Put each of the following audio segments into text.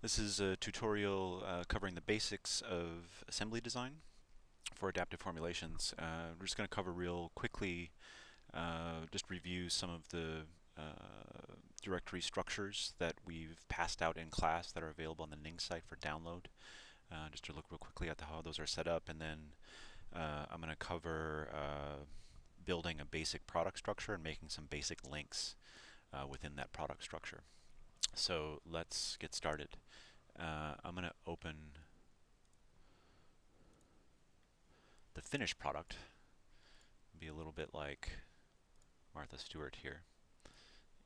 This is a tutorial covering the basics of assembly design for adaptive formulations. We're just going to cover real quickly, just review some of the directory structures that we've passed out in class that are available on the Ning site for download. Just to look real quickly at how those are set up, and then I'm going to cover building a basic product structure and making some basic links within that product structure. So let's get started. I'm going to open the finished product. Be a little bit like Martha Stewart here.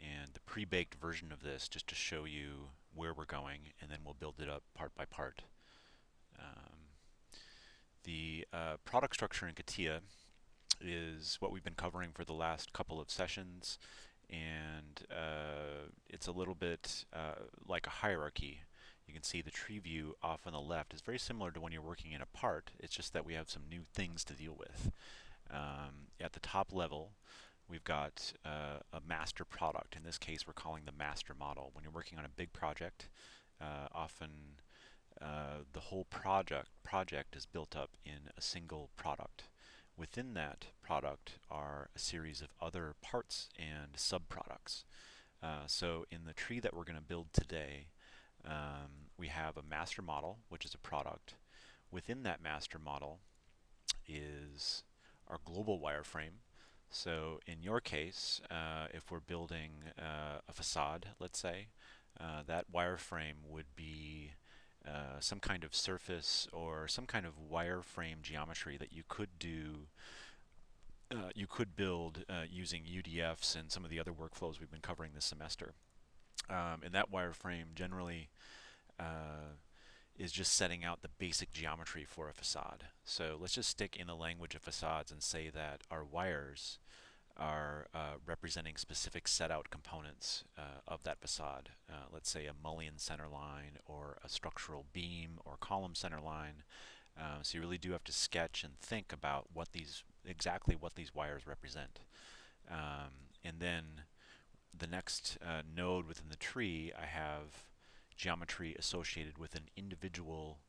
And the pre-baked version of this just to show you where we're going, and then we'll build it up part by part. The product structure in CATIA is what we've been covering for the last couple of sessions, and it's a little bit like a hierarchy. You can see the tree view off on the left is very similar to when you're working in a part. It's just that we have some new things to deal with. At the top level, we've got a master product. In this case, we're calling the master model. When you're working on a big project, often the whole project is built up in a single product. Within that product are a series of other parts and subproducts. So in the tree that we're going to build today, we have a master model, which is a product. Within that master model is our global wireframe. So in your case, if we're building a facade, let's say, that wireframe would be some kind of surface or some kind of wireframe geometry that you could do. You could build using UDFs and some of the other workflows we've been covering this semester. And that wireframe generally is just setting out the basic geometry for a facade. So let's just stick in the language of facades and say that our wires are representing specific set out components of that facade. Let's say a mullion center line or a structural beam or column center line. So you really do have to sketch and think about exactly what these wires represent. And then the next node within the tree, I have geometry associated with an individual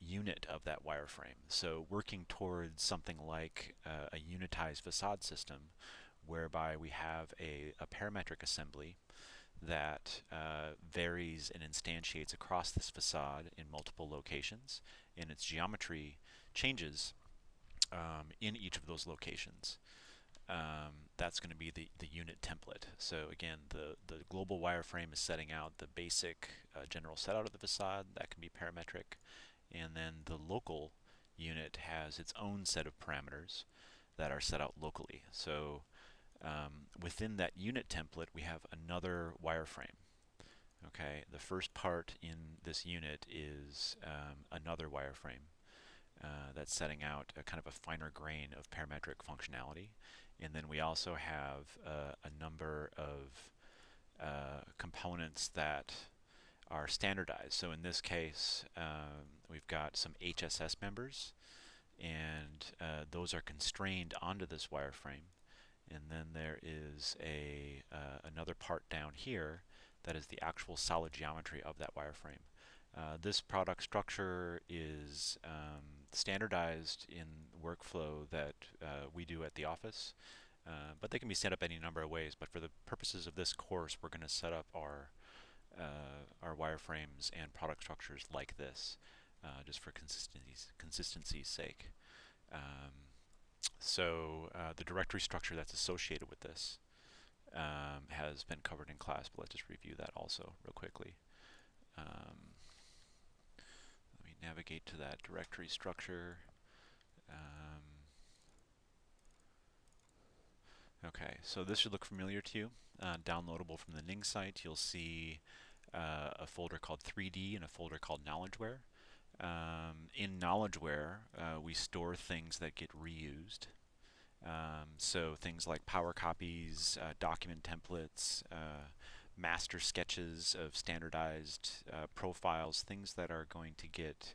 unit of that wireframe. So working towards something like a unitized facade system, whereby we have a parametric assembly that varies and instantiates across this facade in multiple locations, and its geometry changes in each of those locations. That's going to be the unit template. So again, the global wireframe is setting out the basic general setout of the facade. That can be parametric. And then the local unit has its own set of parameters that are set out locally. So within that unit template, we have another wireframe. Okay, the first part in this unit is another wireframe that's setting out a kind of a finer grain of parametric functionality. And then we also have a number of components that are standardized. So in this case, we've got some HSS members, and those are constrained onto this wireframe. And then there is another part down here that is the actual solid geometry of that wireframe. This product structure is standardized in workflow that we do at the office, but they can be set up any number of ways. But for the purposes of this course, we're going to set up our wireframes and product structures like this, just for consistency's sake. So the directory structure that's associated with this has been covered in class, but let's just review that also real quickly. Let me navigate to that directory structure. Okay, so this should look familiar to you. Downloadable from the Ning site, you'll see a folder called 3D and a folder called KnowledgeWare. In KnowledgeWare, we store things that get reused. So things like power copies, document templates, master sketches of standardized profiles, things that are going to get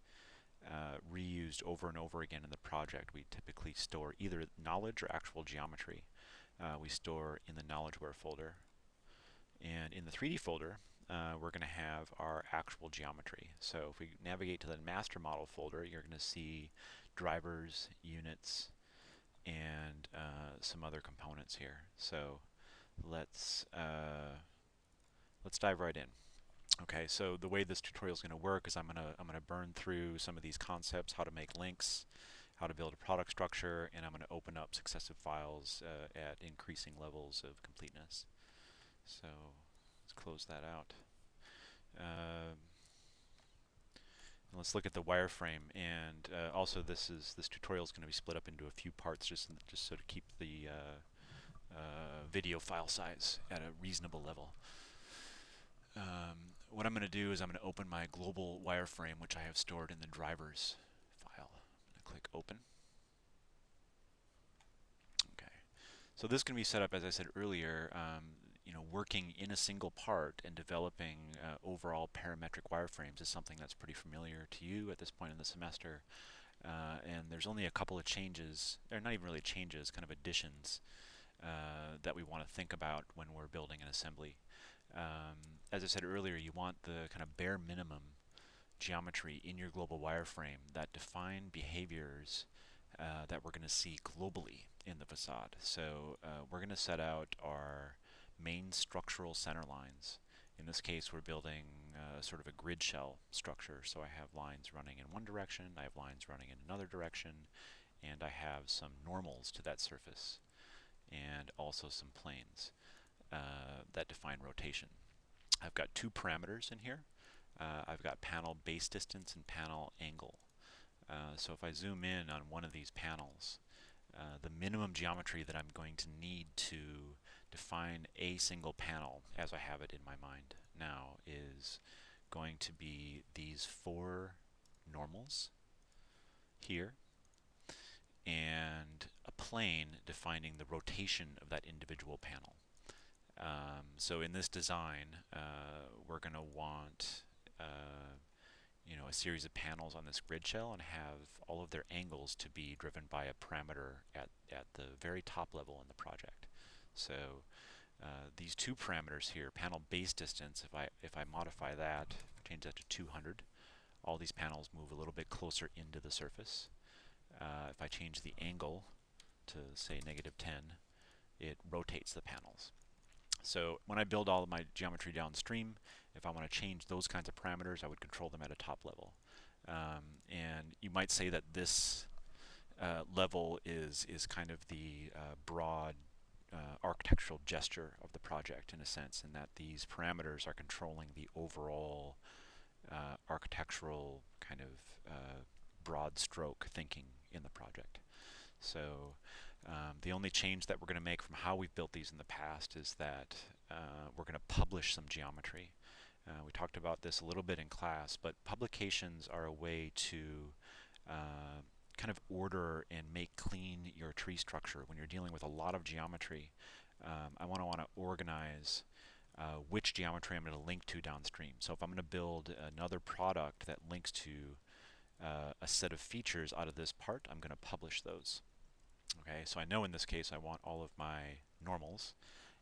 reused over and over again in the project. We typically store either knowledge or actual geometry. We store in the KnowledgeWare folder. And in the 3D folder, we're going to have our actual geometry. So if we navigate to the master model folder, you're going to see drivers, units, and some other components here. So let's let's dive right in. Okay, so the way this tutorial is going to work is I'm going to burn through some of these concepts, how to make links, how to build a product structure, and I'm going to open up successive files at increasing levels of completeness. So let's close that out. Let's look at the wireframe, and also this tutorial is going to be split up into a few parts, just so to keep the video file size at a reasonable level. What I'm going to do is I'm going to open my global wireframe, which I have stored in the drivers file. I'm going to click open. Okay. So this can be set up, as I said earlier, working in a single part and developing overall parametric wireframes is something that's pretty familiar to you at this point in the semester. And there's only a couple of changes, or not even really changes, kind of additions that we want to think about when we're building an assembly. As I said earlier, you want the kind of bare minimum geometry in your global wireframe that define behaviors that we're going to see globally in the facade. So we're going to set out our main structural center lines. In this case, we're building sort of a grid shell structure. So I have lines running in one direction, I have lines running in another direction, and I have some normals to that surface, and also some planes that define rotation. I've got two parameters in here. I've got panel base distance and panel angle. So if I zoom in on one of these panels, the minimum geometry that I'm going to need to define a single panel, as I have it in my mind now, is going to be these four normals here, and a plane defining the rotation of that individual panel. So in this design, we're going to want a series of panels on this grid shell and have all of their angles to be driven by a parameter at the very top level in the project. So these two parameters here, panel base distance, if I modify that, change that to 200, all these panels move a little bit closer into the surface. If I change the angle to say -10, it rotates the panels. So when I build all of my geometry downstream, if I want to change those kinds of parameters, I would control them at a top level. And you might say that this level is kind of the broad architectural gesture of the project, in a sense, in that these parameters are controlling the overall architectural kind of broad stroke thinking in the project. So the only change that we're going to make from how we've built these in the past is that we're going to publish some geometry. We talked about this a little bit in class, but publications are a way to kind of order and make clean your tree structure. When you're dealing with a lot of geometry, I want to organize which geometry I'm going to link to downstream. So if I'm going to build another product that links to a set of features out of this part, I'm going to publish those. Okay, so I know in this case I want all of my normals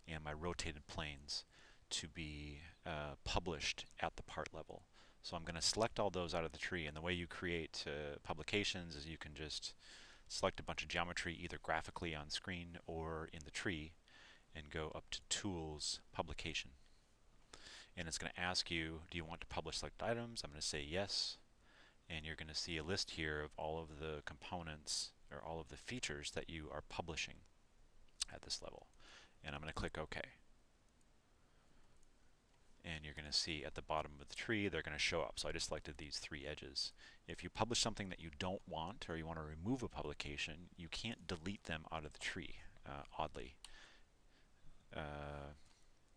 and my rotated planes to be published at the part level. So I'm going to select all those out of the tree, and the way you create publications is you can just select a bunch of geometry either graphically on screen or in the tree and go up to Tools, Publication. And it's going to ask you, do you want to publish select items? I'm going to say yes, and you're going to see a list here of all of the components or all of the features that you are publishing at this level. And I'm going to click OK. And you're going to see at the bottom of the tree they're going to show up. So I just selected these three edges. If you publish something that you don't want, or you want to remove a publication, you can't delete them out of the tree, oddly.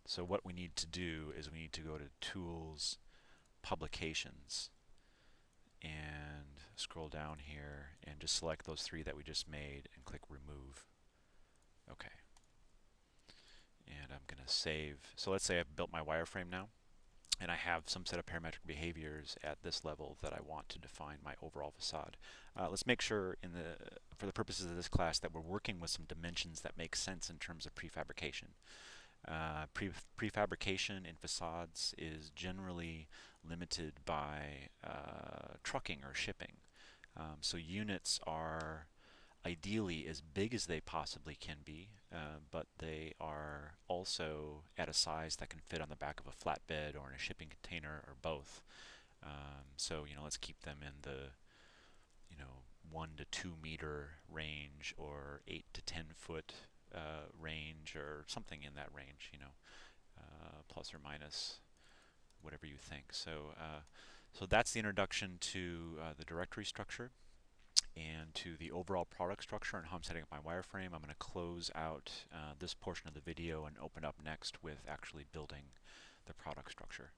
So what we need to do is we need to go to Tools, Publications, and scroll down here and just select those three that we just made and click Remove. Okay. And I'm going to save. So let's say I've built my wireframe now, and I have some set of parametric behaviors at this level that I want to define my overall facade. Let's make sure for the purposes of this class that we're working with some dimensions that make sense in terms of prefabrication. Prefabrication in facades is generally limited by trucking or shipping. So units are ideally as big as they possibly can be, but they are also at a size that can fit on the back of a flatbed or in a shipping container or both. So let's keep them in the 1 to 2 meter range or 8 to 10 foot range or something in that range. Plus or minus whatever you think. So that's the introduction to the directory structure and to the overall product structure and how I'm setting up my wireframe. I'm going to close out this portion of the video and open up next with actually building the product structure.